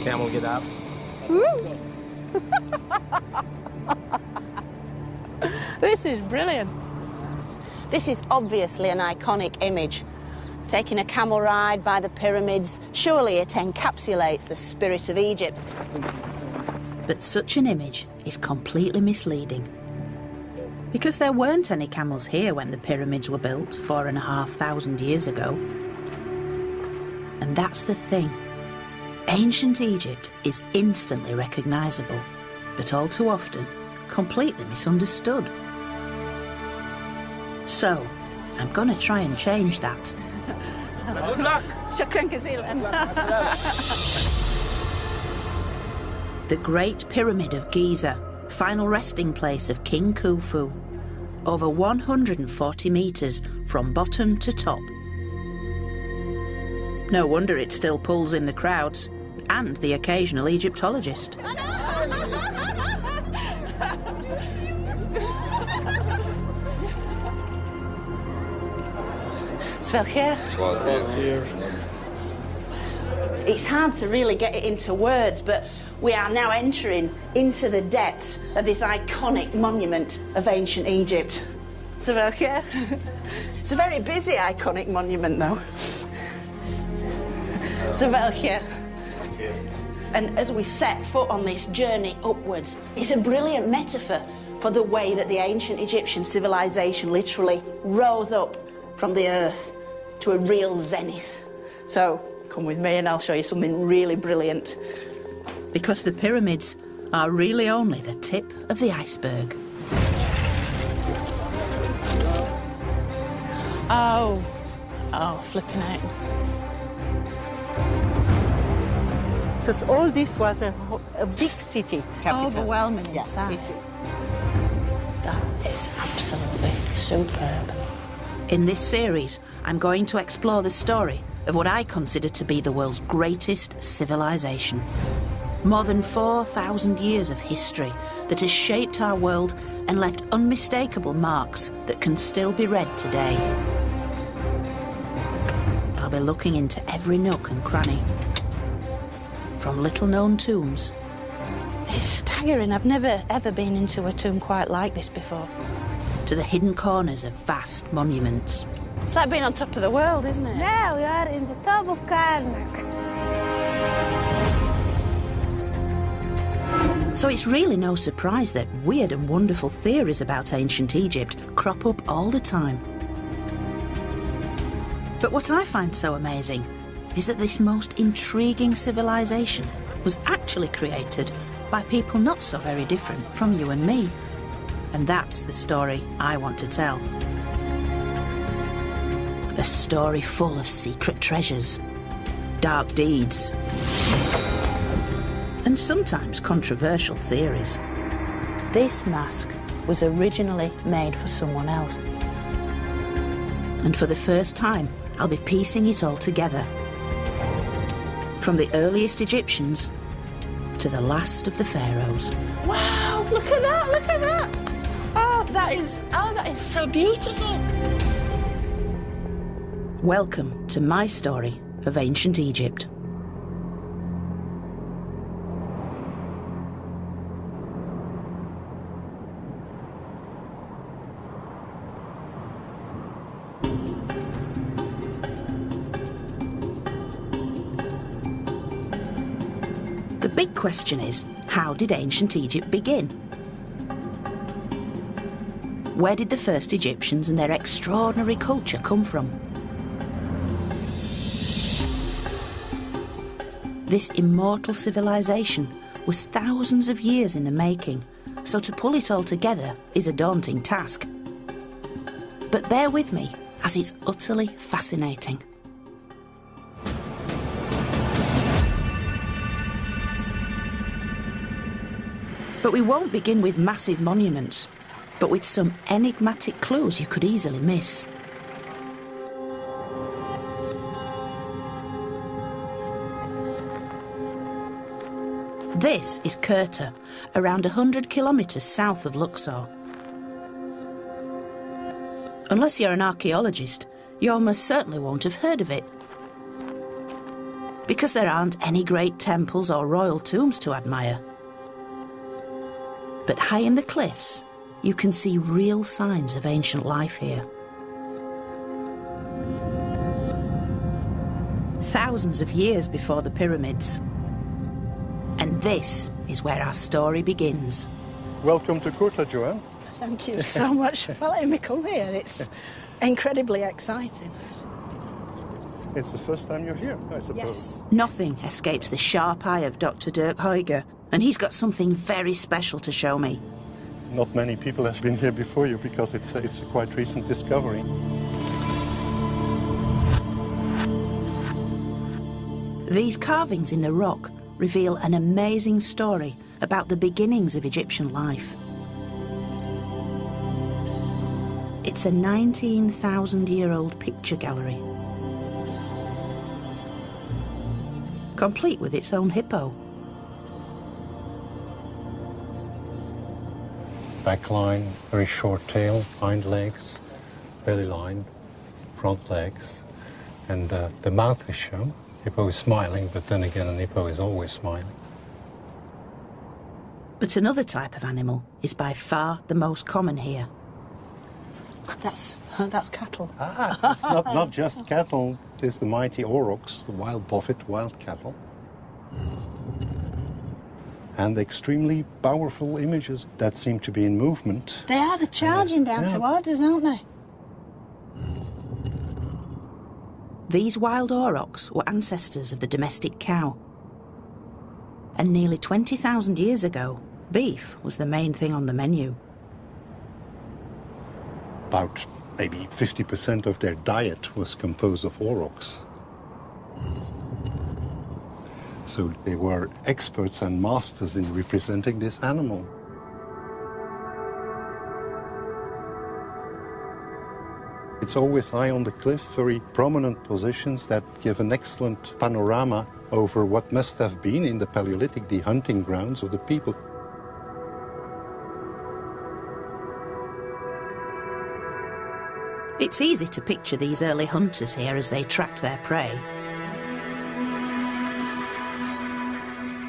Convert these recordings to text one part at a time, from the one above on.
Camel get up. This is brilliant. This is obviously an iconic image. Taking a camel ride by the pyramids, surely it encapsulates the spirit of Egypt. But such an image is completely misleading. Because there weren't any camels here when the pyramids were built 4,500 years ago. And that's the thing. Ancient Egypt is instantly recognisable, but all too often completely misunderstood. So, I'm gonna try and change that. Good luck! Shukran kazilan. The Great Pyramid of Giza, final resting place of King Khufu, over 140 metres from bottom to top. No wonder it still pulls in the crowds and the occasional Egyptologist. It's hard to really get it into words, but we are now entering into the depths of this iconic monument of ancient Egypt. It's a very busy iconic monument, though. And as we set foot on this journey upwards, it's a brilliant metaphor for the way that the ancient Egyptian civilization literally rose up from the earth to a real zenith. So come with me and I'll show you something really brilliant. Because the pyramids are really only the tip of the iceberg. Oh, flipping out. So all this was a big city, capital. Overwhelming in size. That is absolutely superb. In this series, I'm going to explore the story of what I consider to be the world's greatest civilization. More than 4,000 years of history that has shaped our world and left unmistakable marks that can still be read today. I'll be looking into every nook and cranny. From little-known tombs. It's staggering. I've never, ever been into a tomb quite like this before. To the hidden corners of vast monuments. It's like being on top of the world, isn't it? Now we are in the top of Karnak. So it's really no surprise that weird and wonderful theories about ancient Egypt crop up all the time. But what I find so amazing is that this most intriguing civilization was actually created by people not so very different from you and me. And that's the story I want to tell. A story full of secret treasures, dark deeds, and sometimes controversial theories. This mask was originally made for someone else. And for the first time, I'll be piecing it all together. From the earliest Egyptians to the last of the pharaohs. Wow, look at that, look at that. Oh, that is so beautiful. Welcome to my story of ancient Egypt. The big question is, how did ancient Egypt begin? Where did the first Egyptians and their extraordinary culture come from? This immortal civilization was thousands of years in the making, so to pull it all together is a daunting task. But bear with me, as it's utterly fascinating. But we won't begin with massive monuments, but with some enigmatic clues you could easily miss. This is Kirta, around 100 kilometres south of Luxor. Unless you're an archaeologist, you almost certainly won't have heard of it. because there aren't any great temples or royal tombs to admire. But high in the cliffs, you can see real signs of ancient life here. Thousands of years before the pyramids. And this is where our story begins. Welcome to Kurta, Joann. Thank you so much for letting me come here. It's incredibly exciting. It's the first time you're here, I suppose. Yes. Nothing escapes the sharp eye of Dr. Dirk Huyger, and he's got something very special to show me. Not many people have been here before you because it's a quite recent discovery. These carvings in the rock reveal an amazing story about the beginnings of Egyptian life. It's a 19,000-year-old picture gallery, complete with its own hippo. Back line, very short tail, hind legs, belly line, front legs, and the mouth is shown. Hippo is smiling, but then again, an hippo is always smiling. But another type of animal is by far the most common here. That's cattle. It's not just cattle. There's the mighty aurochs, the wild buffet, wild cattle. And extremely powerful images that seem to be in movement. They are, they're charging down towards us, aren't they? These wild aurochs were ancestors of the domestic cow. And nearly 20,000 years ago, beef was the main thing on the menu. About maybe 50% of their diet was composed of aurochs. So they were experts and masters in representing this animal. It's always high on the cliff, very prominent positions that give an excellent panorama over what must have been in the Paleolithic the hunting grounds of the people. It's easy to picture these early hunters here as they tracked their prey.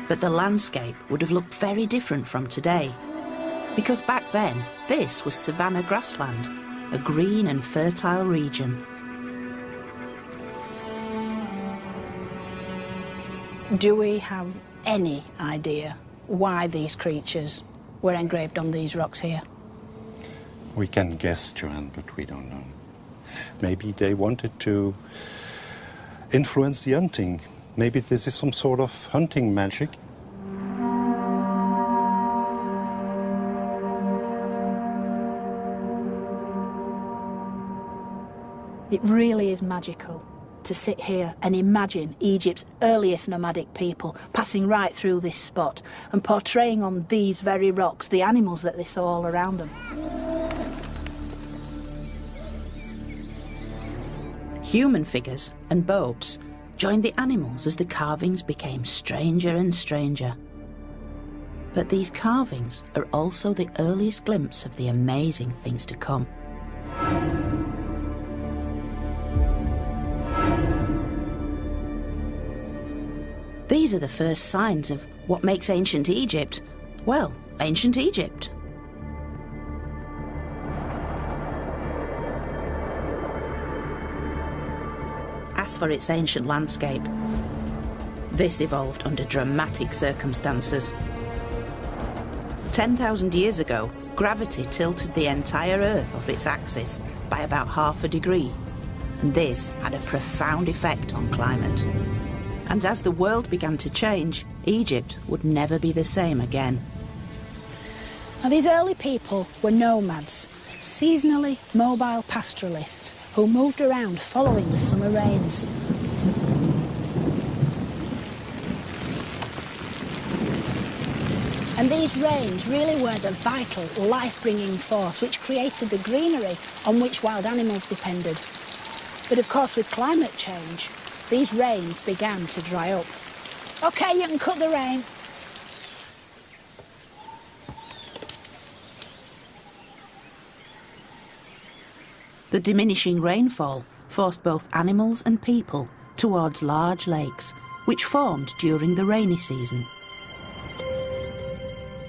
But the landscape would have looked very different from today, because back then, this was savanna grassland, a green and fertile region. Do we have any idea why these creatures were engraved on these rocks here? We can guess, Joann, but we don't know. Maybe they wanted to influence the hunting. Maybe this is some sort of hunting magic. It really is magical to sit here and imagine Egypt's earliest nomadic people passing right through this spot and portraying on these very rocks the animals that they saw all around them. Human figures and boats joined the animals as the carvings became stranger and stranger. But these carvings are also the earliest glimpse of the amazing things to come. These are the first signs of what makes ancient Egypt, well, ancient Egypt. As for its ancient landscape, this evolved under dramatic circumstances. 10,000 years ago, gravity tilted the entire Earth off its axis by about ½ degree, and this had a profound effect on climate. And as the world began to change, Egypt would never be the same again. Now, these early people were nomads, seasonally mobile pastoralists who moved around following the summer rains. And these rains really were the vital, life-bringing force which created the greenery on which wild animals depended. But of course, with climate change, these rains began to dry up. OK, you can cut the rain. The diminishing rainfall forced both animals and people towards large lakes, which formed during the rainy season.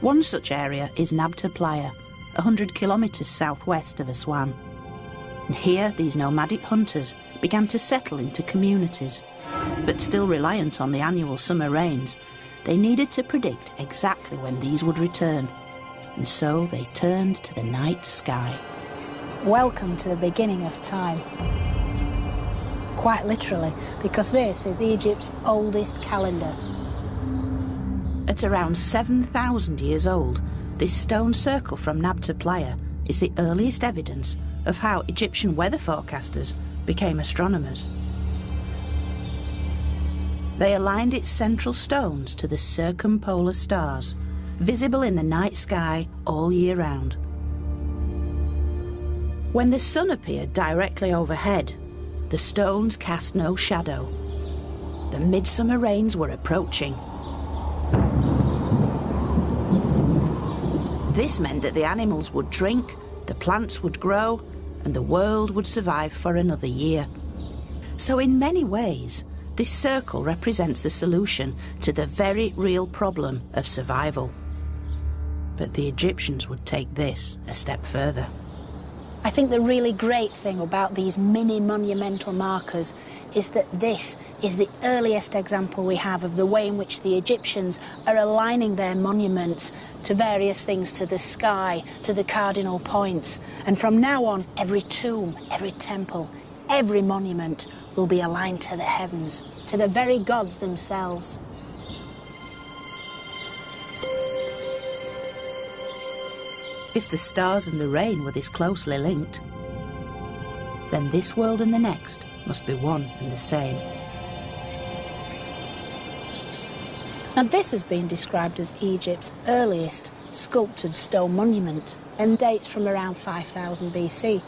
One such area is Nabta Playa, 100 kilometres southwest of Aswan. And here these nomadic hunters began to settle into communities. But still reliant on the annual summer rains, they needed to predict exactly when these would return. And so they turned to the night sky. Welcome to the beginning of time. Quite literally, because this is Egypt's oldest calendar. At around 7,000 years old, this stone circle from Nabta Playa is the earliest evidence of how Egyptian weather forecasters became astronomers. They aligned its central stones to the circumpolar stars, visible in the night sky all year round. When the sun appeared directly overhead, the stones cast no shadow. The midsummer rains were approaching. This meant that the animals would drink, the plants would grow, and the world would survive for another year. So in many ways, this circle represents the solution to the very real problem of survival. But the Egyptians would take this a step further. I think the really great thing about these mini monumental markers is that this is the earliest example we have of the way in which the Egyptians are aligning their monuments to various things, to the sky, to the cardinal points. And from now on, every tomb, every temple, every monument will be aligned to the heavens, to the very gods themselves. If the stars and the rain were this closely linked, then this world and the next must be one and the same. Now this has been described as Egypt's earliest sculpted stone monument and dates from around 5000 BC.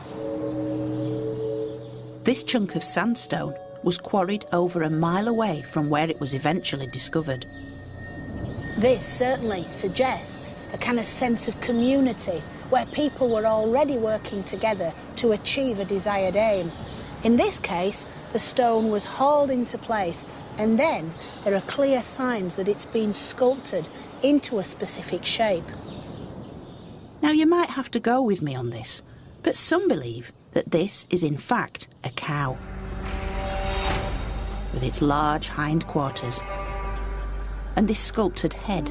This chunk of sandstone was quarried over a mile away from where it was eventually discovered. This certainly suggests a kind of sense of community where people were already working together to achieve a desired aim. In this case, the stone was hauled into place, and then there are clear signs that it's been sculpted into a specific shape. Now you might have to go with me on this, but some believe that this is in fact a cow, with its large hindquarters and this sculpted head.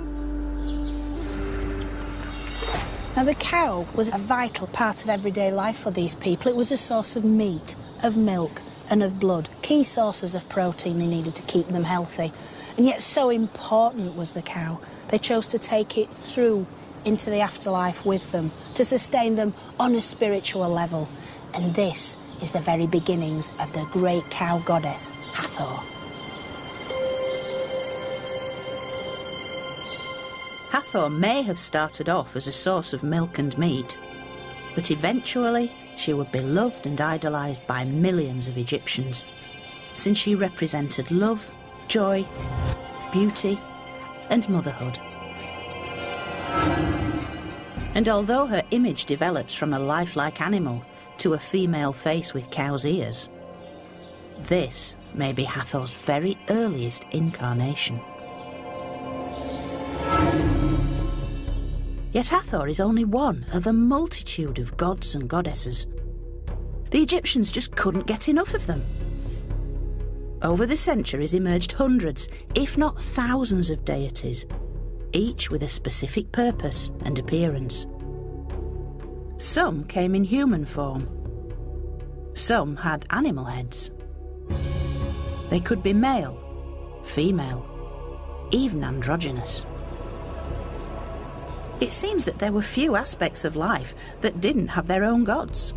Now the cow was a vital part of everyday life for these people. It was a source of meat, of milk and of blood, key sources of protein they needed to keep them healthy. And yet so important was the cow, they chose to take it through into the afterlife with them, to sustain them on a spiritual level. And this is the very beginnings of the great cow goddess, Hathor. Hathor may have started off as a source of milk and meat, but eventually she would be loved and idolised by millions of Egyptians, since she represented love, joy, beauty and motherhood. And although her image develops from a lifelike animal to a female face with cow's ears, this may be Hathor's very earliest incarnation. Yet Hathor is only one of a multitude of gods and goddesses. The Egyptians just couldn't get enough of them. Over the centuries emerged hundreds, if not thousands of deities, each with a specific purpose and appearance. Some came in human form. Some had animal heads. They could be male, female, even androgynous. It seems that there were few aspects of life that didn't have their own gods.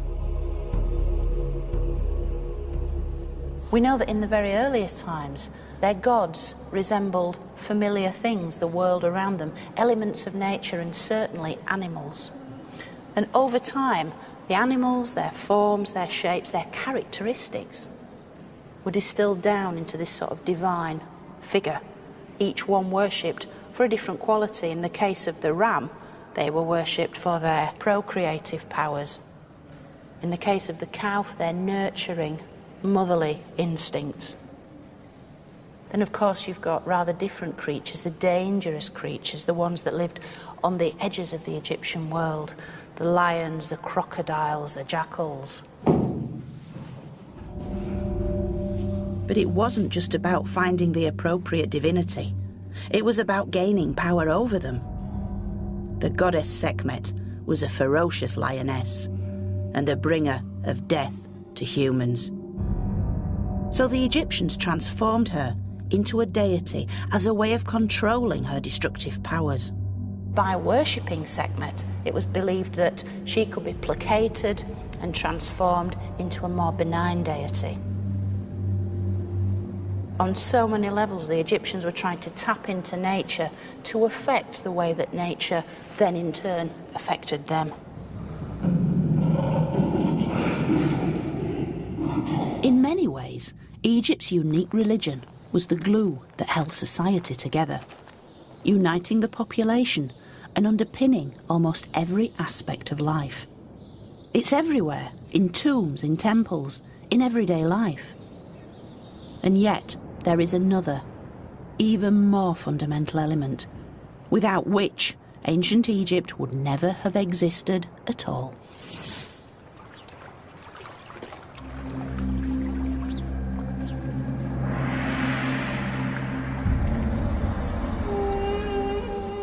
We know that in the very earliest times, their gods resembled familiar things, the world around them, elements of nature and certainly animals. And over time, the animals, their forms, their shapes, their characteristics were distilled down into this sort of divine figure, each one worshipped for a different quality. In the case of the ram, they were worshipped for their procreative powers. In the case of the cow, for their nurturing, motherly instincts. Then, of course, you've got rather different creatures, the dangerous creatures, the ones that lived on the edges of the Egyptian world, the lions, the crocodiles, the jackals. But it wasn't just about finding the appropriate divinity. It was about gaining power over them. The goddess Sekhmet was a ferocious lioness and the bringer of death to humans. So the Egyptians transformed her into a deity as a way of controlling her destructive powers. By worshipping Sekhmet, it was believed that she could be placated and transformed into a more benign deity. On so many levels, the Egyptians were trying to tap into nature to affect the way that nature then in turn affected them. In many ways, Egypt's unique religion was the glue that held society together, uniting the population and underpinning almost every aspect of life. It's everywhere, in tombs, in temples, in everyday life. And yet, there is another, even more fundamental element, without which ancient Egypt would never have existed at all.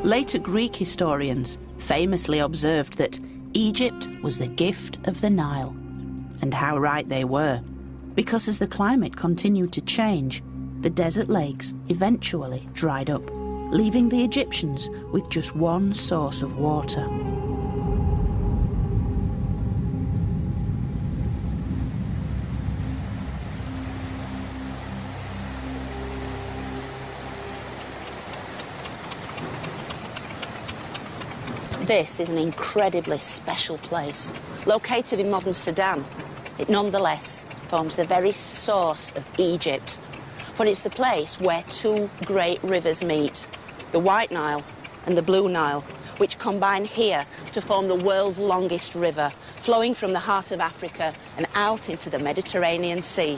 Later Greek historians famously observed that Egypt was the gift of the Nile. And how right they were, because as the climate continued to change, the desert lakes eventually dried up, leaving the Egyptians with just one source of water. This is an incredibly special place. Located in modern Sudan, it nonetheless forms the very source of Egypt. For it's the place where two great rivers meet, the White Nile and the Blue Nile, which combine here to form the world's longest river, flowing from the heart of Africa and out into the Mediterranean Sea.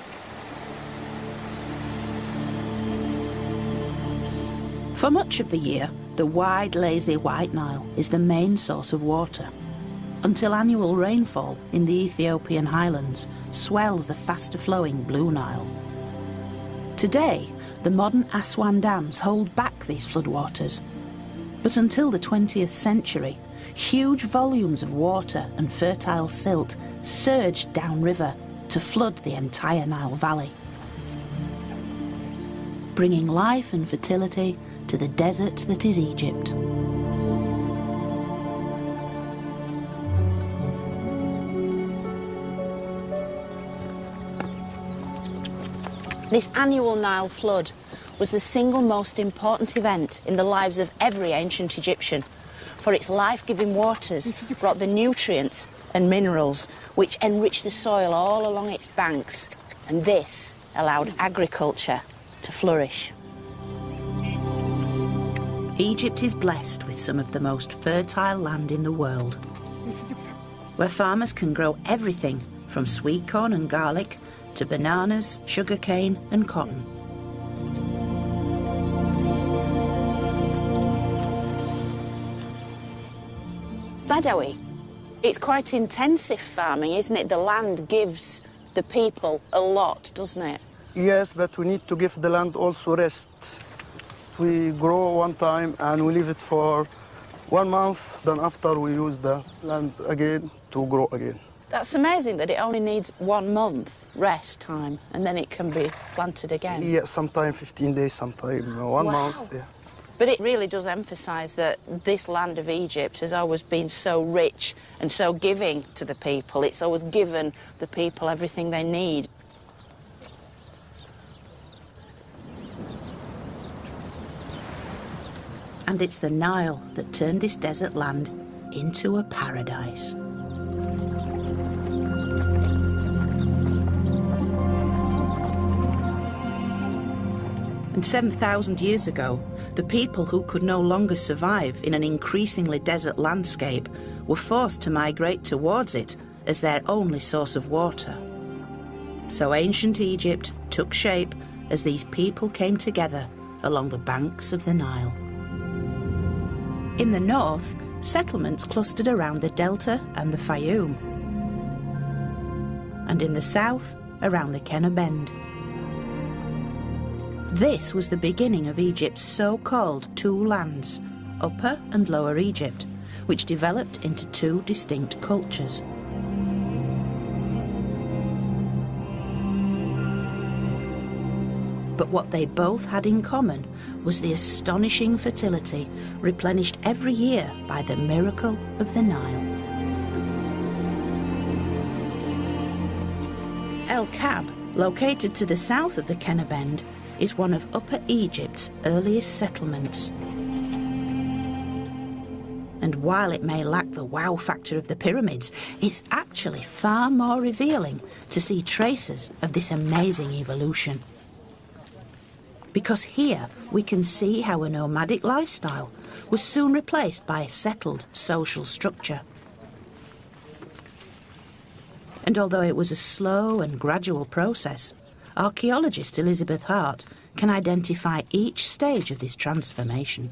For much of the year, the wide, lazy White Nile is the main source of water, until annual rainfall in the Ethiopian highlands swells the faster-flowing Blue Nile. Today, the modern Aswan dams hold back these floodwaters, but until the 20th century, huge volumes of water and fertile silt surged downriver to flood the entire Nile Valley, bringing life and fertility to the desert that is Egypt. This annual Nile flood was the single most important event in the lives of every ancient Egyptian, for its life-giving waters brought the nutrients and minerals which enriched the soil all along its banks, and this allowed agriculture to flourish. Egypt is blessed with some of the most fertile land in the world, where farmers can grow everything from sweet corn and garlic to bananas, sugarcane and cotton. Badawi, it's quite intensive farming, isn't it? The land gives the people a lot, doesn't it? Yes, but we need to give the land also rest. We grow one time and we leave it for 1 month, then after we use the land again to grow again. That's amazing that it only needs 1 month rest time and then it can be planted again. Yeah, sometime 15 days, sometime 1 month. Yeah. But it really does emphasise that this land of Egypt has always been so rich and so giving to the people. It's always given the people everything they need. And it's the Nile that turned this desert land into a paradise. And 7,000 years ago, the people who could no longer survive in an increasingly desert landscape were forced to migrate towards it as their only source of water. So ancient Egypt took shape as these people came together along the banks of the Nile. In the north, settlements clustered around the Delta and the Fayoum, and in the south, around the Kenner Bend. This was the beginning of Egypt's so-called two lands, Upper and Lower Egypt, which developed into two distinct cultures. But what they both had in common was the astonishing fertility replenished every year by the miracle of the Nile. El Kab, located to the south of the Kenner Bend, is one of Upper Egypt's earliest settlements. And while it may lack the wow factor of the pyramids, it's actually far more revealing to see traces of this amazing evolution. Because here we can see how a nomadic lifestyle was soon replaced by a settled social structure. And although it was a slow and gradual process, archaeologist Elizabeth Hart can identify each stage of this transformation.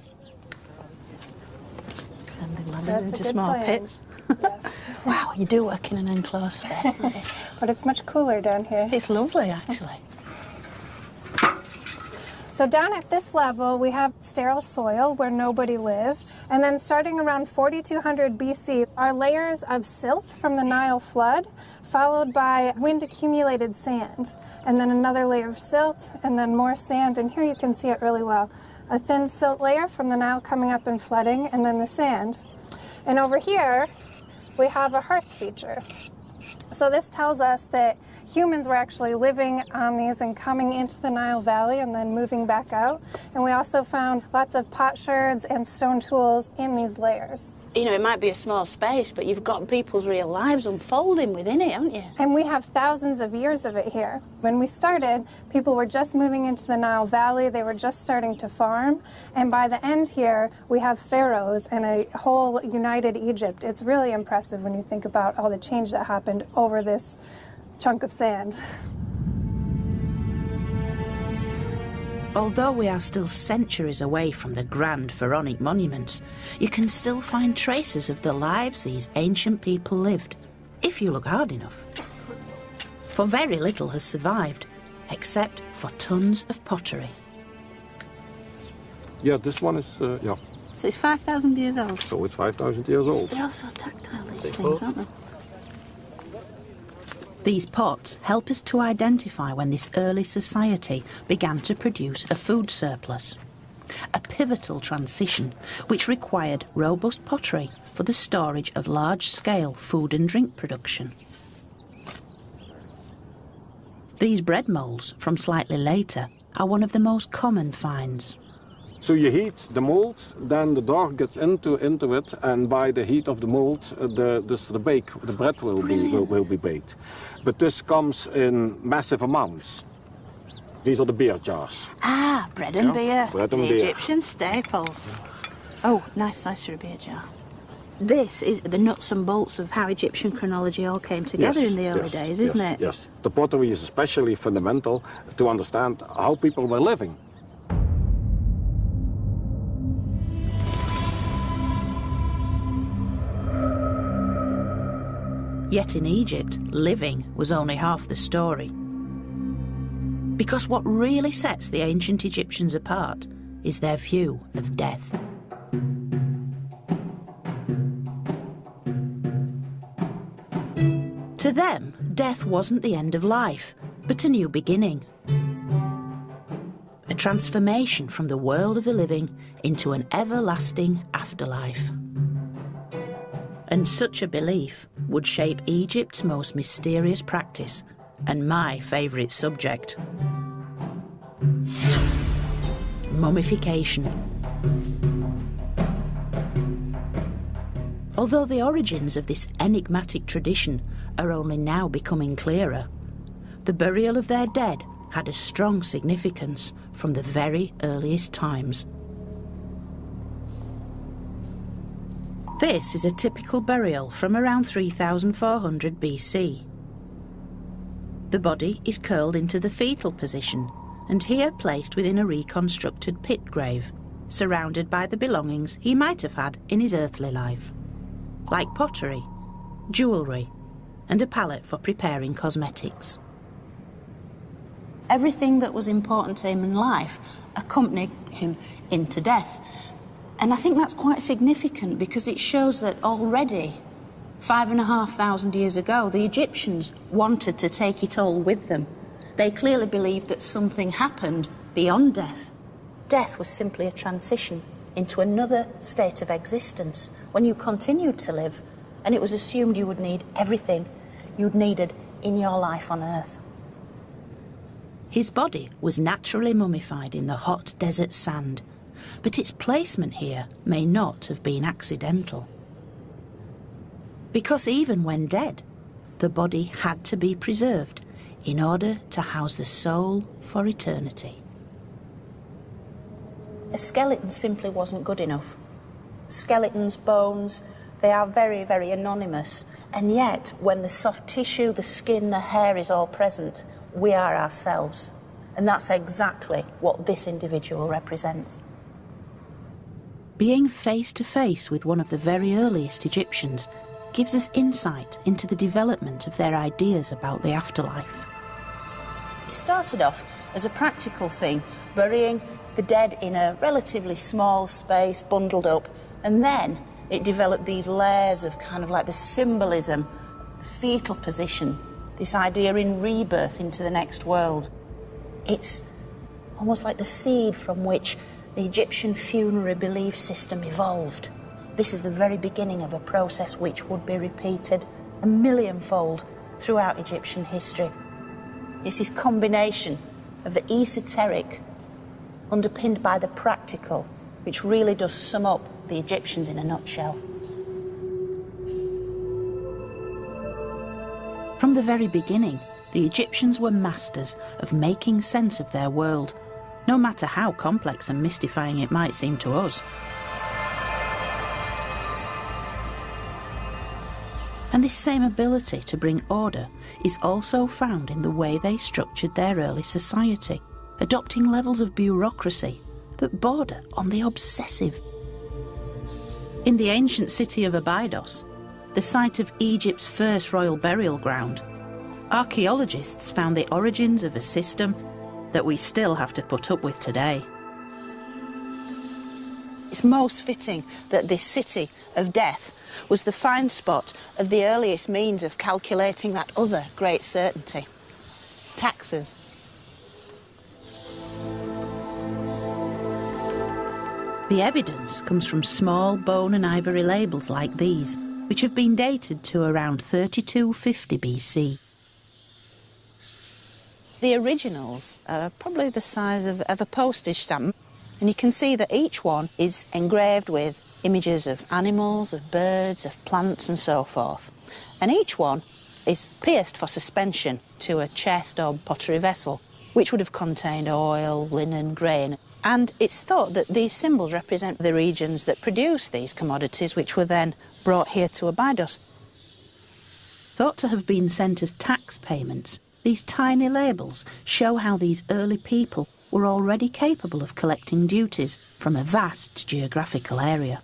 Sending land That's into a good small plan. pits. Yes. Wow, you do work in an enclosed space, don't you? But it's much cooler down here. It's lovely, actually. So down at this level, we have sterile soil where nobody lived. And then starting around 4200 BC are layers of silt from the Nile flood, followed by wind-accumulated sand. And then another layer of silt, and then more sand. And here you can see it really well. A thin silt layer from the Nile coming up and flooding, and then the sand. And over here, we have a hearth feature. So this tells us that humans were actually living on these and coming into the Nile Valley and then moving back out. And we also found lots of potsherds and stone tools in these layers. You know, it might be a small space, but you've got people's real lives unfolding within it, haven't you? And we have thousands of years of it here. When we started, people were just moving into the Nile Valley. They were just starting to farm. And by the end here, we have pharaohs and a whole united Egypt. It's really impressive when you think about all the change that happened over this chunk of sand. Although we are still centuries away from the grand pharaonic monuments, you can still find traces of the lives these ancient people lived, if you look hard enough. For very little has survived, except for tons of pottery. Yeah, this one is, yeah. So it's 5,000 years old. So it's 5,000 years old. They're also tactile, these things, aren't they? These pots help us to identify when this early society began to produce a food surplus. A pivotal transition which required robust pottery for the storage of large-scale food and drink production. These bread moulds from slightly later are one of the most common finds. So you heat the mold, then the dough gets into it, and by the heat of the mold, the bread will be baked. But this comes in massive amounts. These are the beer jars. Ah, bread and beer. Bread and the beer. Egyptian staples. Oh, nice slice for a beer jar. This is the nuts and bolts of how Egyptian chronology all came together in the early days, isn't it? Yes. The pottery is especially fundamental to understand how people were living. Yet in Egypt, living was only half the story. Because what really sets the ancient Egyptians apart is their view of death. To them, death wasn't the end of life, but a new beginning. A transformation from the world of the living into an everlasting afterlife. And such a belief would shape Egypt's most mysterious practice and my favourite subject. Mummification. Although the origins of this enigmatic tradition are only now becoming clearer, the burial of their dead had a strong significance from the very earliest times. This is a typical burial from around 3400 BC. The body is curled into the fetal position, and here placed within a reconstructed pit grave, surrounded by the belongings he might have had in his earthly life, like pottery, jewellery, and a palette for preparing cosmetics. Everything that was important to him in life accompanied him into death. And I think that's quite significant because it shows that already 5,500 years ago, the Egyptians wanted to take it all with them. They clearly believed that something happened beyond death. Death was simply a transition into another state of existence when you continued to live, and it was assumed you would need everything you'd needed in your life on Earth. His body was naturally mummified in the hot desert sand, but its placement here may not have been accidental. Because even when dead, the body had to be preserved in order to house the soul for eternity. A skeleton simply wasn't good enough. Skeletons, bones, they are very, very anonymous. And yet, when the soft tissue, the skin, the hair is all present, we are ourselves. And that's exactly what this individual represents. Being face to face with one of the very earliest Egyptians gives us insight into the development of their ideas about the afterlife. It started off as a practical thing, burying the dead in a relatively small space, bundled up, and then it developed these layers of kind of like the symbolism, the fetal position, this idea in rebirth into the next world. It's almost like the seed from which the Egyptian funerary belief system evolved. This is the very beginning of a process which would be repeated a millionfold throughout Egyptian history. It's this combination of the esoteric underpinned by the practical, which really does sum up the Egyptians in a nutshell. From the very beginning, the Egyptians were masters of making sense of their world, no matter how complex and mystifying it might seem to us. And this same ability to bring order is also found in the way they structured their early society, adopting levels of bureaucracy that border on the obsessive. In the ancient city of Abydos, the site of Egypt's first royal burial ground, archaeologists found the origins of a system that we still have to put up with today. It's most fitting that this city of death was the find spot of the earliest means of calculating that other great certainty, taxes. The evidence comes from small bone and ivory labels like these, which have been dated to around 3250 BC. The originals are probably the size of a postage stamp, and you can see that each one is engraved with images of animals, of birds, of plants and so forth. And each one is pierced for suspension to a chest or pottery vessel, which would have contained oil, linen, grain. And it's thought that these symbols represent the regions that produce these commodities, which were then brought here to Abydos. Thought to have been sent as tax payments, these tiny labels show how these early people were already capable of collecting duties from a vast geographical area.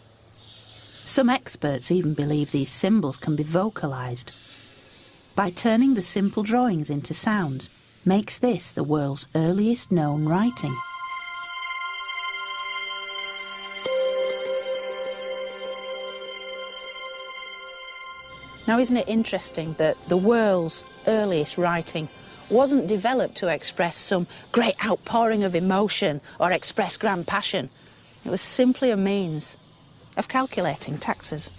Some experts even believe these symbols can be vocalised. By turning the simple drawings into sounds, makes this the world's earliest known writing. Now, isn't it interesting that the world's earliest writing wasn't developed to express some great outpouring of emotion or express grand passion? It was simply a means of calculating taxes.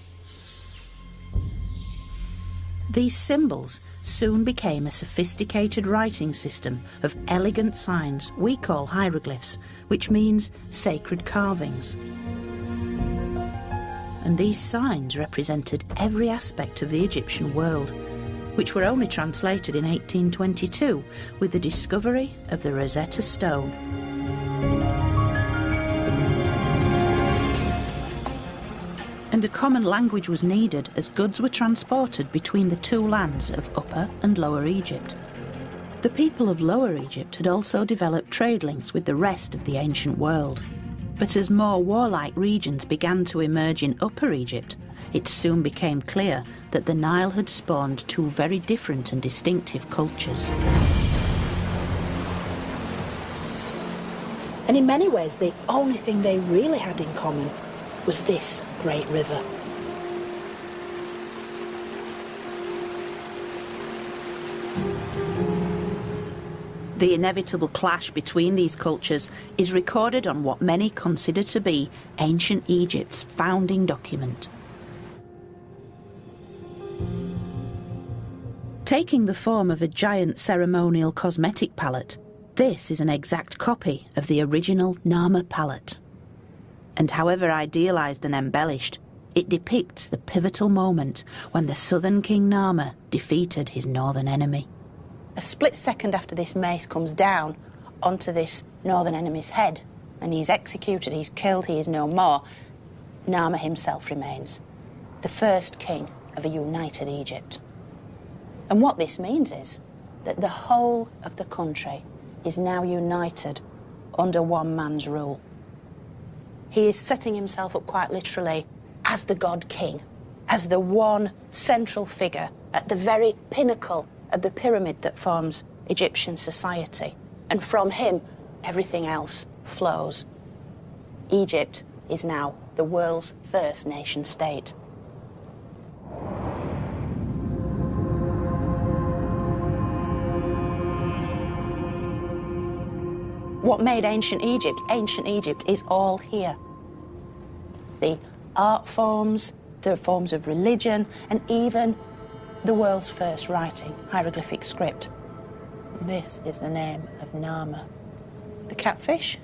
These symbols soon became a sophisticated writing system of elegant signs we call hieroglyphs, which means sacred carvings. And these signs represented every aspect of the Egyptian world, which were only translated in 1822 with the discovery of the Rosetta Stone. And a common language was needed as goods were transported between the two lands of Upper and Lower Egypt. The people of Lower Egypt had also developed trade links with the rest of the ancient world. But as more warlike regions began to emerge in Upper Egypt, it soon became clear that the Nile had spawned two very different and distinctive cultures. And in many ways, the only thing they really had in common was this great river. The inevitable clash between these cultures is recorded on what many consider to be ancient Egypt's founding document. Taking the form of a giant ceremonial cosmetic palette, this is an exact copy of the original Narmer palette. And however idealised and embellished, it depicts the pivotal moment when the southern king Narmer defeated his northern enemy. A split second after this mace comes down onto this northern enemy's head, and he's executed, he's killed, he is no more, Narmer himself remains, the first king of a united Egypt. And what this means is that the whole of the country is now united under one man's rule. He is setting himself up quite literally as the god king, as the one central figure at the very pinnacle of the pyramid that forms Egyptian society. And from him, everything else flows. Egypt is now the world's first nation state. What made ancient Egypt is all here. The art forms, the forms of religion, and even the world's first writing, hieroglyphic script. This is the name of Narmer. The catfish?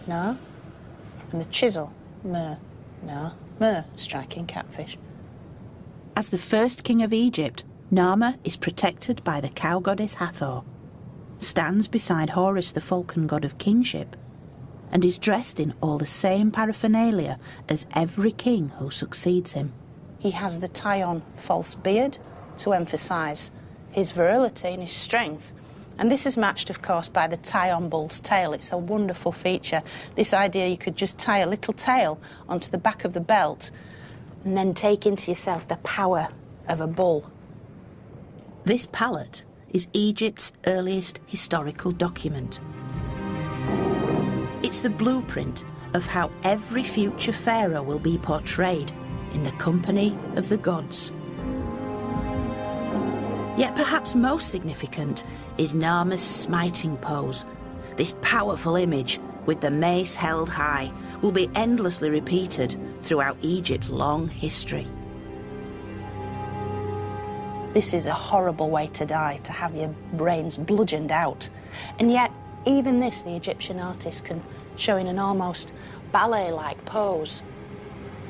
No. And the chisel? Mer. No. Mer, striking catfish. As the first king of Egypt, Narmer is protected by the cow goddess Hathor, stands beside Horus, the falcon god of kingship, and is dressed in all the same paraphernalia as every king who succeeds him. He has the tie-on false beard to emphasise his virility and his strength. And this is matched, of course, by the tie-on bull's tail. It's a wonderful feature. This idea you could just tie a little tail onto the back of the belt and then take into yourself the power of a bull. This palette is Egypt's earliest historical document. It's the blueprint of how every future pharaoh will be portrayed in the company of the gods. Yet perhaps most significant is Narmer's smiting pose. This powerful image, with the mace held high, will be endlessly repeated throughout Egypt's long history. This is a horrible way to die, to have your brains bludgeoned out. And yet, even this, the Egyptian artist can show in an almost ballet-like pose.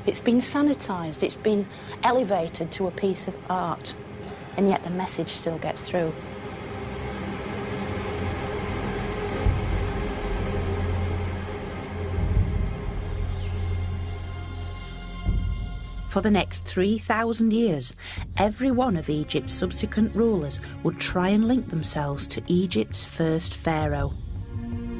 It's been sanitised, it's been elevated to a piece of art, and yet the message still gets through. For the next 3,000 years, every one of Egypt's subsequent rulers would try and link themselves to Egypt's first pharaoh.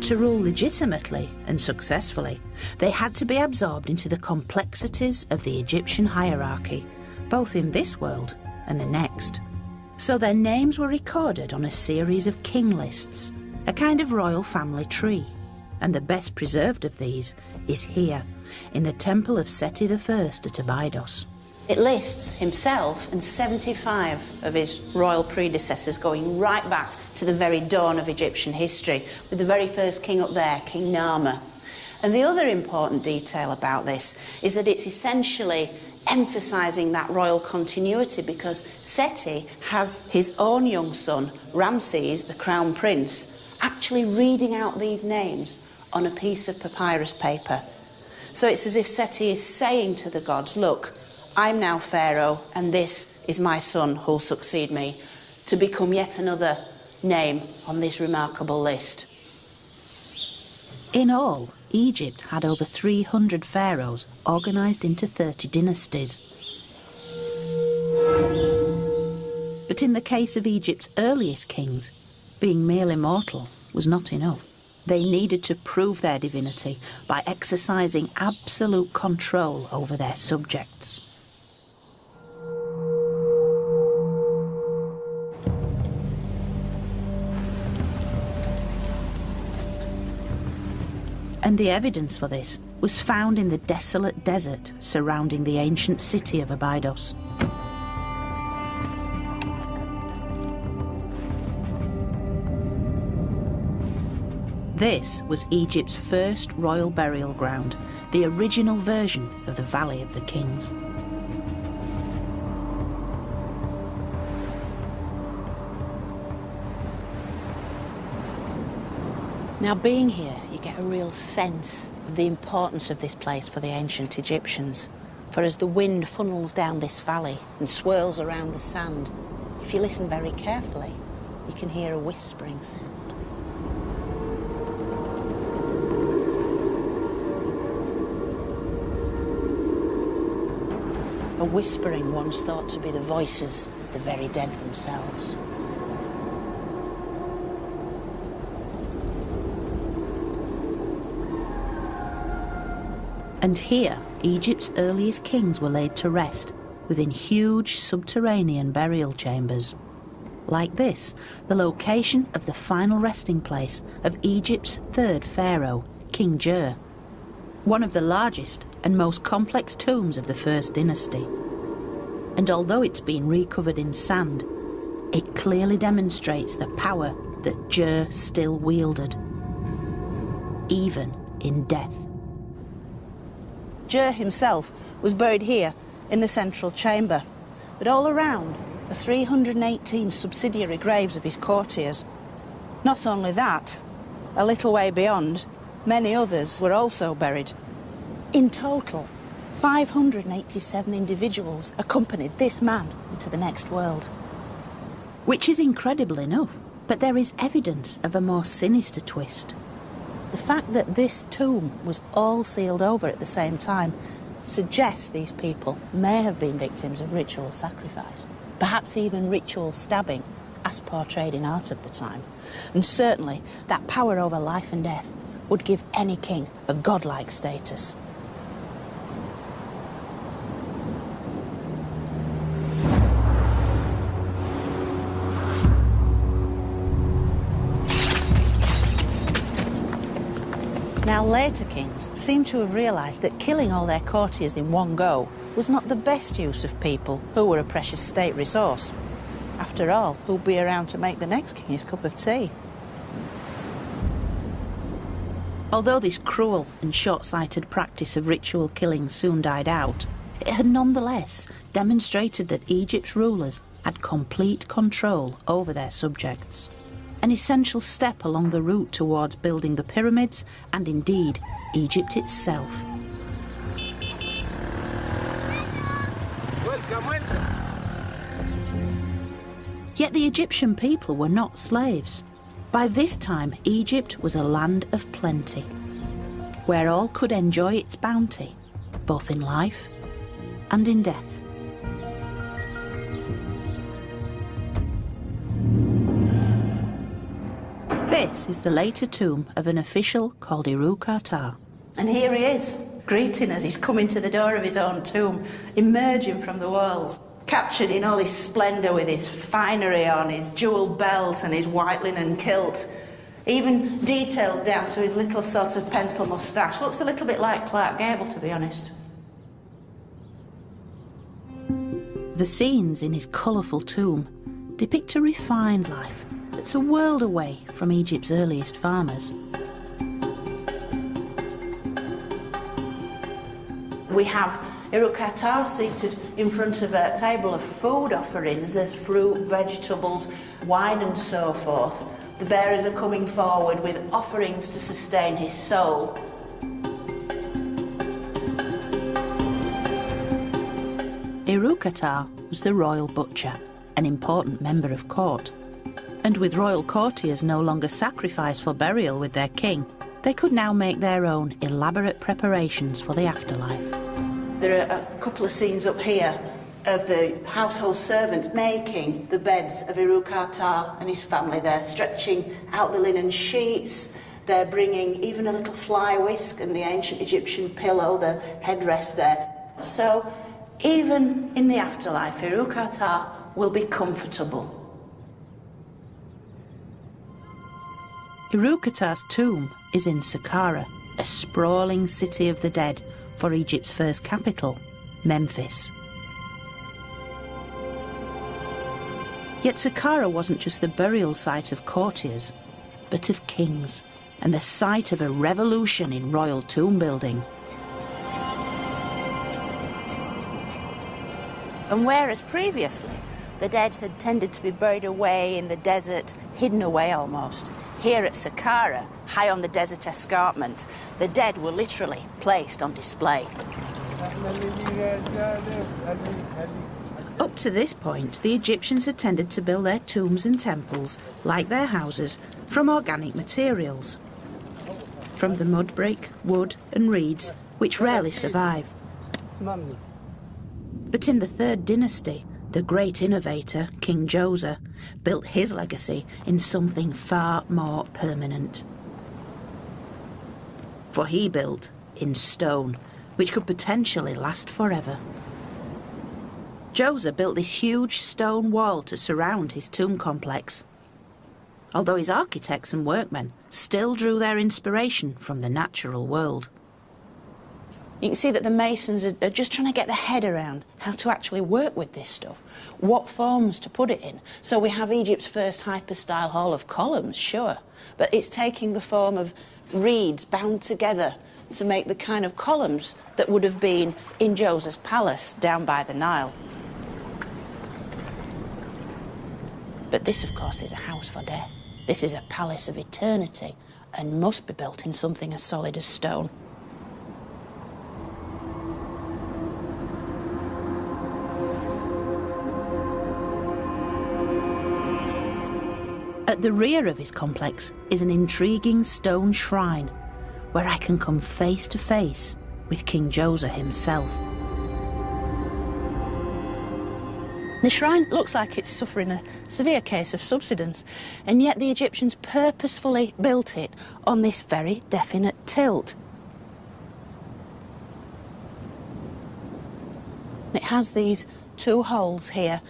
To rule legitimately and successfully, they had to be absorbed into the complexities of the Egyptian hierarchy, both in this world and the next. So their names were recorded on a series of king lists, a kind of royal family tree. And the best preserved of these is here, in the temple of Seti I at Abydos. It lists himself and 75 of his royal predecessors going right back to the very dawn of Egyptian history, with the very first king up there, King Narmer. And the other important detail about this is that it's essentially emphasising that royal continuity, because Seti has his own young son, Ramses, the crown prince, actually reading out these names on a piece of papyrus paper. So it's as if Seti is saying to the gods, look, I'm now Pharaoh, and this is my son who'll succeed me, to become yet another name on this remarkable list. In all, Egypt had over 300 pharaohs organised into 30 dynasties. But in the case of Egypt's earliest kings, Being merely mortal was not enough. They needed to prove their divinity by exercising absolute control over their subjects. And the evidence for this was found in the desolate desert surrounding the ancient city of Abydos. This was Egypt's first royal burial ground, the original version of the Valley of the Kings. Now, being here, you get a real sense of the importance of this place for the ancient Egyptians. For as the wind funnels down this valley and swirls around the sand, if you listen very carefully, you can hear a whispering sound. A whispering once thought to be the voices of the very dead themselves. And here, Egypt's earliest kings were laid to rest within huge subterranean burial chambers. Like this, the location of the final resting place of Egypt's third pharaoh, King Jer, one of the largest and most complex tombs of the First Dynasty. And although it's been recovered in sand, it clearly demonstrates the power that Jer still wielded, even in death. Jer himself was buried here in the central chamber, but all around are 318 subsidiary graves of his courtiers. Not only that, a little way beyond, many others were also buried. In total, 587 individuals accompanied this man into the next world. Which is incredible enough, but there is evidence of a more sinister twist. The fact that this tomb was all sealed over at the same time suggests these people may have been victims of ritual sacrifice, perhaps even ritual stabbing, as portrayed in art of the time. And certainly that power over life and death would give any king a godlike status. Now, later kings seem to have realised that killing all their courtiers in one go was not the best use of people who were a precious state resource. After all, who'd be around to make the next king his cup of tea? Although this cruel and short-sighted practice of ritual killing soon died out, it had nonetheless demonstrated that Egypt's rulers had complete control over their subjects. An essential step along the route towards building the pyramids and indeed Egypt itself. Welcome. Yet the Egyptian people were not slaves. By this time, Egypt was a land of plenty, where all could enjoy its bounty, both in life and in death. This is the later tomb of an official called Iru-Kartar. And here he is, greeting us. He's coming to the door of his own tomb, emerging from the walls, captured in all his splendour with his finery on, his jewelled belt and his white linen kilt. Even details down to his little sort of pencil moustache. Looks a little bit like Clark Gable, to be honest. The scenes in his colourful tomb depict a refined life that's a world away from Egypt's earliest farmers. We have Iru-Kartar seated in front of a table of food offerings. There's fruit, vegetables, wine and so forth. The bearers are coming forward with offerings to sustain his soul. Iru-Kartar was the royal butcher, an important member of court. And with royal courtiers no longer sacrificed for burial with their king, they could now make their own elaborate preparations for the afterlife. There are a couple of scenes up here of the household servants making the beds of Irukata and his family. They're stretching out the linen sheets. They're bringing even a little fly whisk and the ancient Egyptian pillow, the headrest there. So even in the afterlife, Irukata will be comfortable. Irukata's tomb is in Saqqara, a sprawling city of the dead for Egypt's first capital, Memphis. Yet Saqqara wasn't just the burial site of courtiers, but of kings, and the site of a revolution in royal tomb building. And whereas previously the dead had tended to be buried away in the desert, hidden away almost, here at Saqqara, high on the desert escarpment, the dead were literally placed on display. Up to this point, the Egyptians had tended to build their tombs and temples, like their houses, from organic materials. From the mud brick, wood and reeds, which rarely survive. But in the Third Dynasty, the great innovator, King Djoser, built his legacy in something far more permanent. For he built in stone, which could potentially last forever. Djoser built this huge stone wall to surround his tomb complex, although his architects and workmen still drew their inspiration from the natural world. You can see that the masons are just trying to get their head around how to actually work with this stuff, what forms to put it in. So we have Egypt's first hyper-style hall of columns, sure, but it's taking the form of reeds bound together to make the kind of columns that would have been in Djoser's palace down by the Nile. But this, of course, is a house for death. This is a palace of eternity and must be built in something as solid as stone. At the rear of his complex is an intriguing stone shrine where I can come face to face with King Djoser himself. The shrine looks like it's suffering a severe case of subsidence, and yet the Egyptians purposefully built it on this very definite tilt. It has these two holes here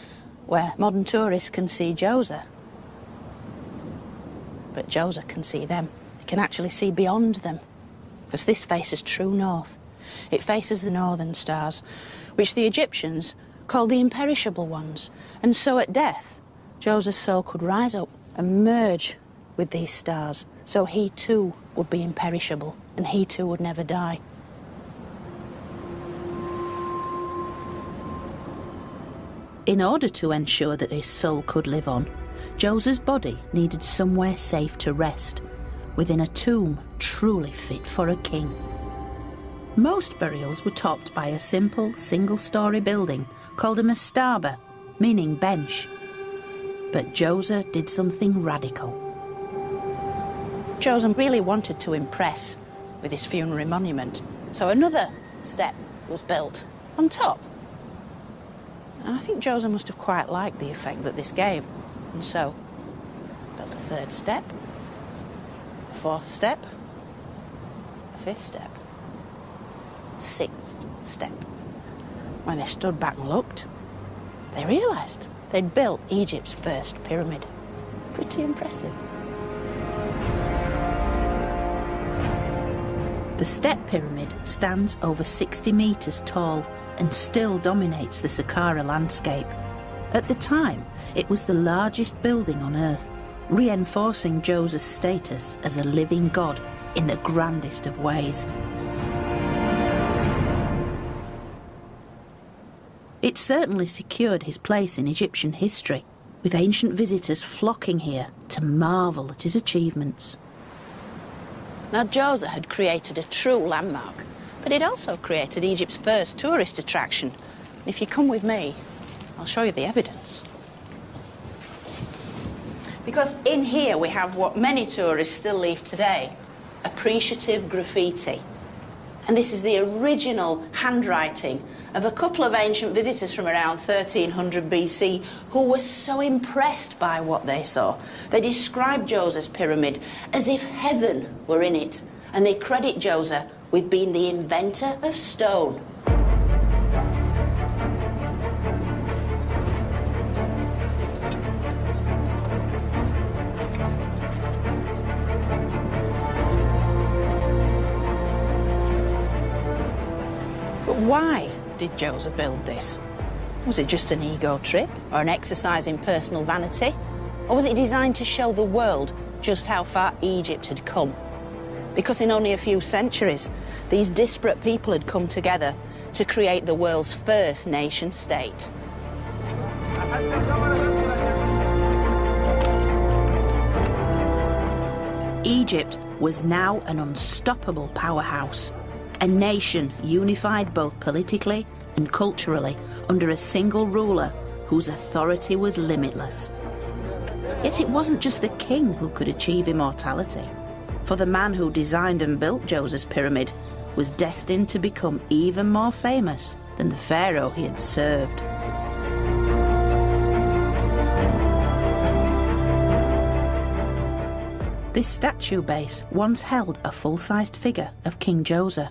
where modern tourists can see Djoser. But Djoser can see them. He can actually see beyond them, because this faces true north. It faces the northern stars, which the Egyptians called the imperishable ones. And so at death, Djoser's soul could rise up and merge with these stars, so he too would be imperishable, and he too would never die. In order to ensure that his soul could live on, Djoser's body needed somewhere safe to rest, within a tomb truly fit for a king. Most burials were topped by a simple single-storey building called a mastaba, meaning bench. But Djoser did something radical. Djoser really wanted to impress with his funerary monument, so another step was built on top. And I think Djoser must have quite liked the effect that this gave, and so built a third step, a fourth step, a fifth step, sixth step. When they stood back and looked, they realised they'd built Egypt's first pyramid. Pretty impressive. The step pyramid stands over 60 metres tall and still dominates the Saqqara landscape. At the time, it was the largest building on Earth, reinforcing Djoser's status as a living god in the grandest of ways. It certainly secured his place in Egyptian history, with ancient visitors flocking here to marvel at his achievements. Now, Djoser had created a true landmark, but he'd also created Egypt's first tourist attraction. If you come with me, I'll show you the evidence. Because in here we have what many tourists still leave today, appreciative graffiti. And this is the original handwriting of a couple of ancient visitors from around 1300 BC who were so impressed by what they saw. They described Djoser's pyramid as if heaven were in it, and they credit Djoser with being the inventor of stone. But why did Djoser build this? Was it just an ego trip, or an exercise in personal vanity? Or was it designed to show the world just how far Egypt had come? Because in only a few centuries, these disparate people had come together to create the world's first nation-state. Egypt was now an unstoppable powerhouse, a nation unified both politically and culturally under a single ruler whose authority was limitless. Yet it wasn't just the king who could achieve immortality, for the man who designed and built Djoser's pyramid was destined to become even more famous than the pharaoh he had served. This statue base once held a full-sized figure of King Djoser,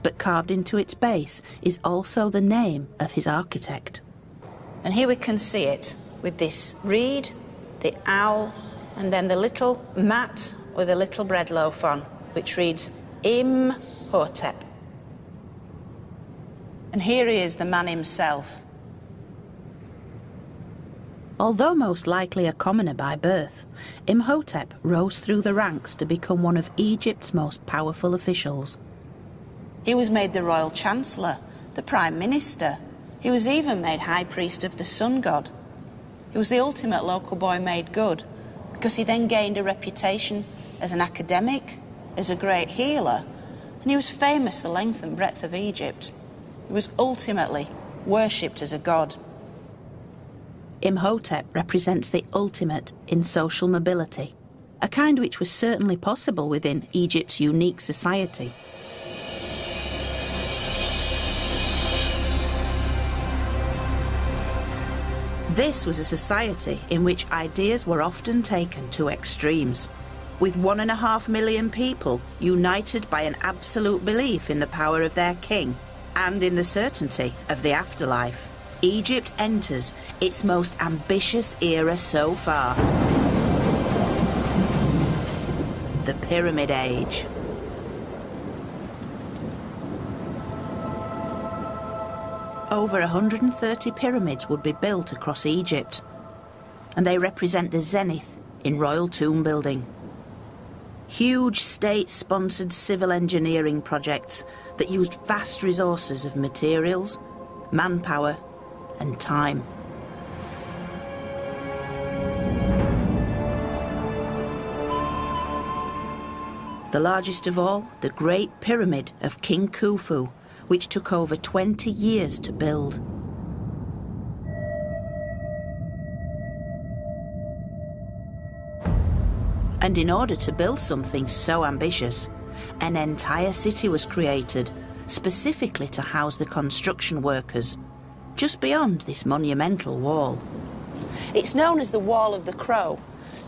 but carved into its base is also the name of his architect. And here we can see it with this reed, the owl, and then the little mat with a little bread loaf on, which reads Imhotep. And here he is, the man himself. Although most likely a commoner by birth, Imhotep rose through the ranks to become one of Egypt's most powerful officials. He was made the royal chancellor, the prime minister. He was even made high priest of the sun god. He was the ultimate local boy made good, because he then gained a reputation as an academic, as a great healer, and he was famous the length and breadth of Egypt. He was ultimately worshipped as a god. Imhotep represents the ultimate in social mobility, a kind which was certainly possible within Egypt's unique society. This was a society in which ideas were often taken to extremes, with 1.5 million people united by an absolute belief in the power of their king and in the certainty of the afterlife. Egypt enters its most ambitious era so far, the Pyramid Age. Over 130 pyramids would be built across Egypt, and they represent the zenith in royal tomb building. Huge state-sponsored civil engineering projects that used vast resources of materials, manpower, and time. The largest of all, the Great Pyramid of King Khufu, which took over 20 years to build. And in order to build something so ambitious, an entire city was created, specifically to house the construction workers, just beyond this monumental wall. It's known as the Wall of the Crow,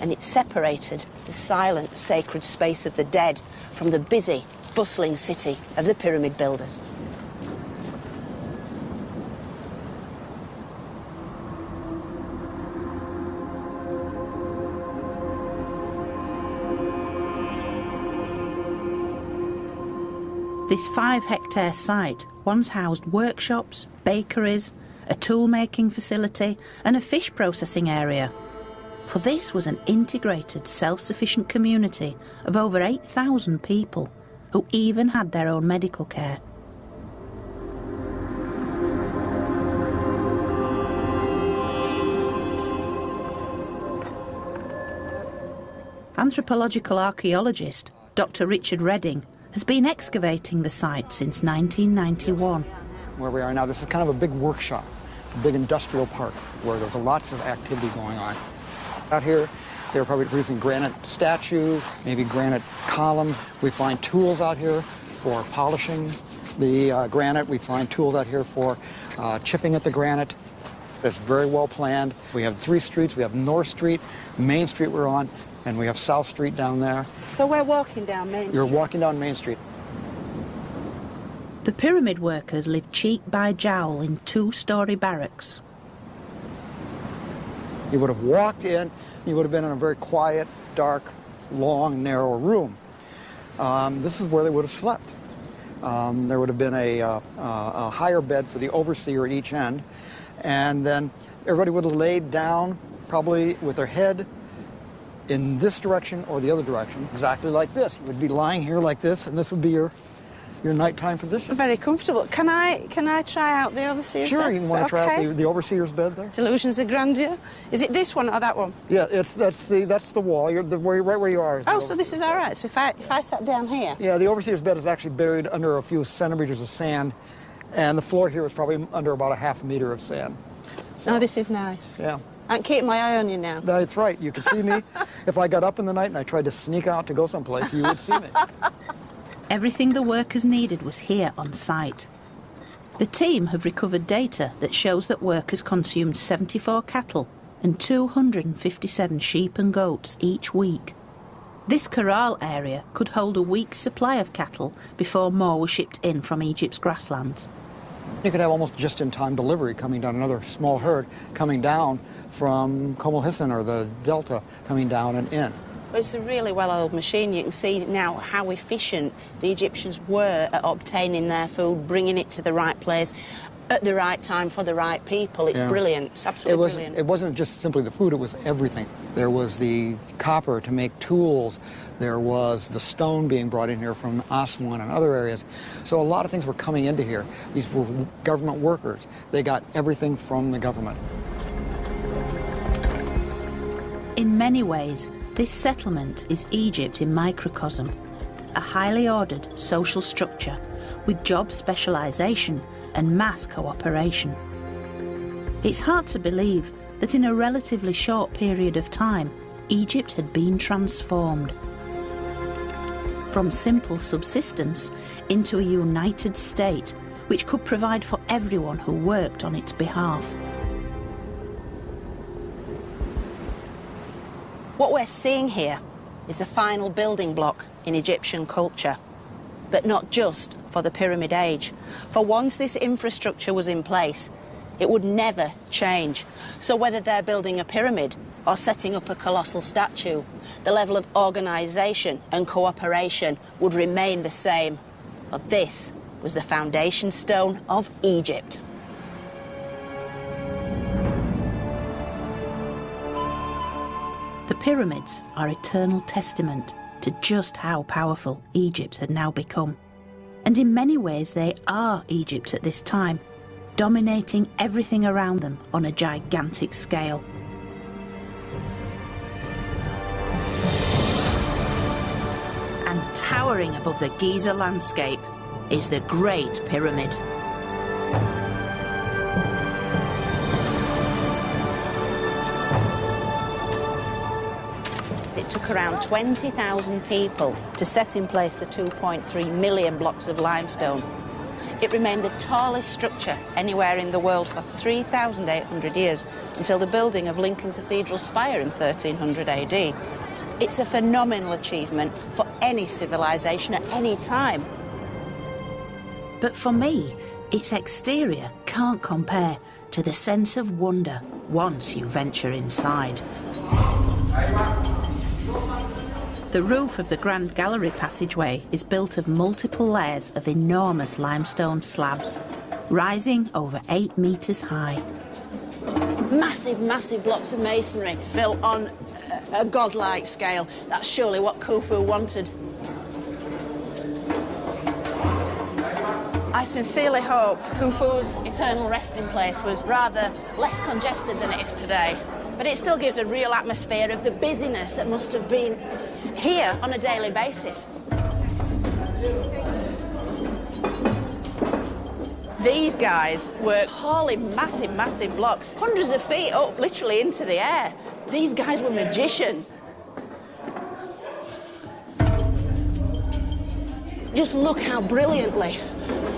and it separated the silent, sacred space of the dead from the busy, bustling city of the pyramid builders. This 5-hectare site once housed workshops, bakeries, a tool-making facility and a fish processing area. For this was an integrated, self-sufficient community of over 8,000 people who even had their own medical care. Anthropological archaeologist Dr. Richard Redding has been excavating the site since 1991. Where we are now, this is kind of a big workshop, a big industrial park where there's lots of activity going on. Out here, they're probably producing granite statues, maybe granite columns. We find tools out here for polishing, the granite. We find tools out here for chipping at the granite. It's very well planned. We have 3 streets. We have North Street, Main Street we're on, and we have South Street down there. So we're walking down Main Street? You're walking down Main Street. The pyramid workers lived cheek by jowl in 2-storey barracks. You would have walked in, you would have been in a very quiet, dark, long, narrow room. This is where they would have slept. There would have been a higher bed for the overseer at each end, and then everybody would have laid down, probably with their head in this direction or the other direction, exactly like this. You would be lying here like this, and this would be your nighttime position. Very comfortable. Can I try out the overseer's bed? Sure, you want to try out the overseer's bed there? Delusions of grandeur. Is it this one or that one? Yeah, that's the wall. You're right where you are. Oh, so this is all right. So if I sat down here? Yeah, the overseer's bed is actually buried under a few centimeters of sand, and the floor here is probably under about a half meter of sand. So, oh, this is nice. Yeah. I'm keeping my eye on you now. That's right. You can see me. If I got up in the night and I tried to sneak out to go someplace, you would see me. Everything the workers needed was here on site. The team have recovered data that shows that workers consumed 74 cattle and 257 sheep and goats each week. This corral area could hold a week's supply of cattle before more were shipped in from Egypt's grasslands. You could have almost just-in-time delivery coming down, another small herd coming down from Komel-Hissan or the Delta coming down and in. It's a really well-oiled machine. You can see now how efficient the Egyptians were at obtaining their food, bringing it to the right place at the right time for the right people. It's brilliant. It's absolutely brilliant. It wasn't just simply the food, it was everything. There was the copper to make tools. There was the stone being brought in here from Aswan and other areas. So a lot of things were coming into here. These were government workers. They got everything from the government. In many ways, this settlement is Egypt in microcosm, a highly ordered social structure with job specialisation and mass cooperation. It's hard to believe that in a relatively short period of time, Egypt had been transformed. From simple subsistence into a united state which could provide for everyone who worked on its behalf. What we're seeing here is the final building block in Egyptian culture, but not just for the Pyramid Age. For once this infrastructure was in place, it would never change. So whether they're building a pyramid or setting up a colossal statue, the level of organisation and cooperation would remain the same. But this was the foundation stone of Egypt. The pyramids are eternal testament to just how powerful Egypt had now become. And in many ways they are Egypt at this time, dominating everything around them on a gigantic scale. And towering above the Giza landscape is the Great Pyramid. It took around 20,000 people to set in place the 2.3 million blocks of limestone. It remained the tallest structure anywhere in the world for 3,800 years, until the building of Lincoln Cathedral spire in 1300 AD. It's a phenomenal achievement for any civilization at any time. But for me, its exterior can't compare to the sense of wonder once you venture inside. The roof of the Grand Gallery passageway is built of multiple layers of enormous limestone slabs, rising over 8 metres high. Massive, massive blocks of masonry built on a godlike scale. That's surely what Khufu wanted. I sincerely hope Khufu's eternal resting place was rather less congested than it is today. But it still gives a real atmosphere of the busyness that must have been here on a daily basis. These guys were hauling massive, massive blocks, hundreds of feet up, literally into the air. These guys were magicians. Just look how brilliantly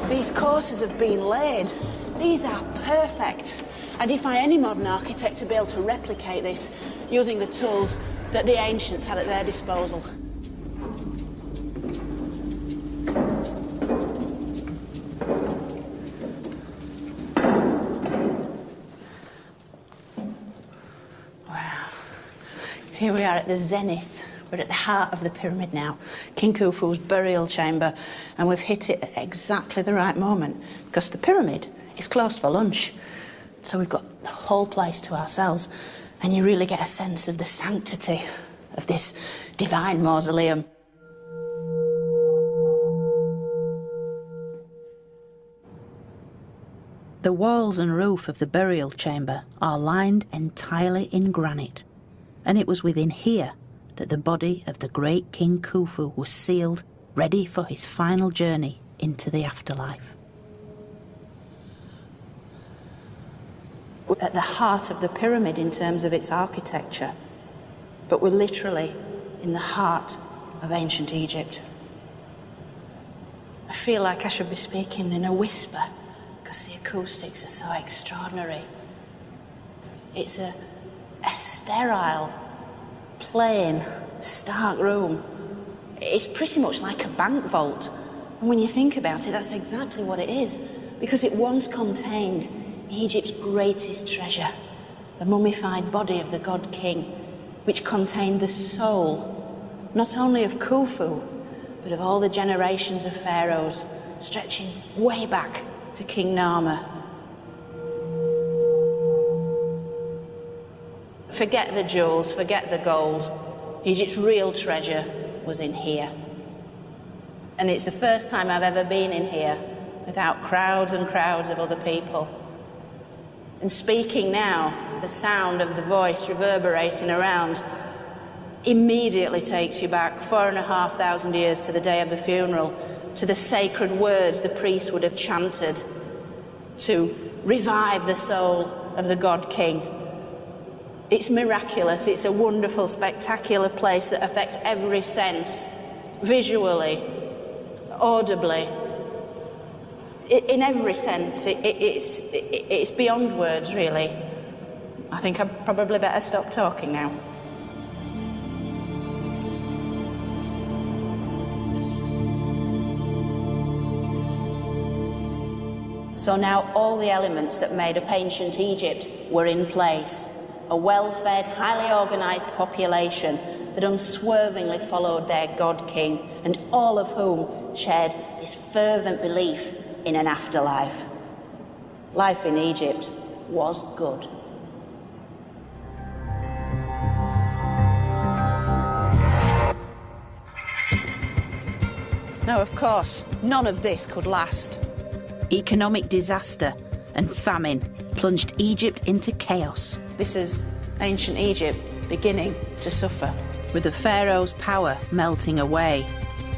these courses have been laid. These are perfect. I defy any modern architect to be able to replicate this using the tools that the ancients had at their disposal. Wow. Here we are at the zenith. We're at the heart of the pyramid now, King Khufu's burial chamber, and we've hit it at exactly the right moment because the pyramid is closed for lunch. So we've got the whole place to ourselves, and you really get a sense of the sanctity of this divine mausoleum. The walls and roof of the burial chamber are lined entirely in granite, and it was within here that the body of the great King Khufu was sealed, ready for his final journey into the afterlife. We're at the heart of the pyramid in terms of its architecture, but we're literally in the heart of ancient Egypt. I feel like I should be speaking in a whisper because the acoustics are so extraordinary. It's a sterile, plain, stark room. It's pretty much like a bank vault. And when you think about it, that's exactly what it is, because it once contained Egypt's greatest treasure, the mummified body of the god king, which contained the soul, not only of Khufu, but of all the generations of pharaohs, stretching way back to King Narmer. Forget the jewels, forget the gold. Egypt's real treasure was in here. And it's the first time I've ever been in here without crowds and crowds of other people. And speaking now, the sound of the voice reverberating around immediately takes you back 4,500 years to the day of the funeral, to the sacred words the priest would have chanted to revive the soul of the god king. It's miraculous, it's a wonderful, spectacular place that affects every sense, visually, audibly. In every sense, it's beyond words, really. I think I probably better stop talking now. So now all the elements that made up ancient Egypt were in place. A well-fed, highly organised population that unswervingly followed their god king, and all of whom shared this fervent belief in an afterlife. Life in Egypt was good. Now, of course, none of this could last. Economic disaster and famine plunged Egypt into chaos. This is ancient Egypt beginning to suffer. With the pharaoh's power melting away,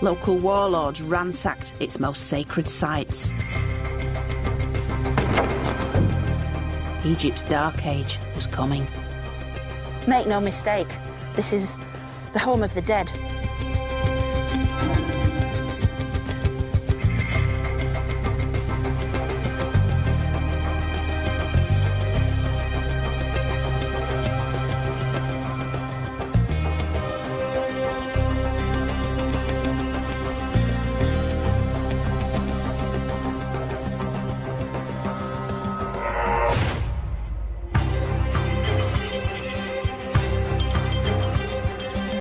local warlords ransacked its most sacred sites. Egypt's dark age was coming. Make no mistake, this is the home of the dead.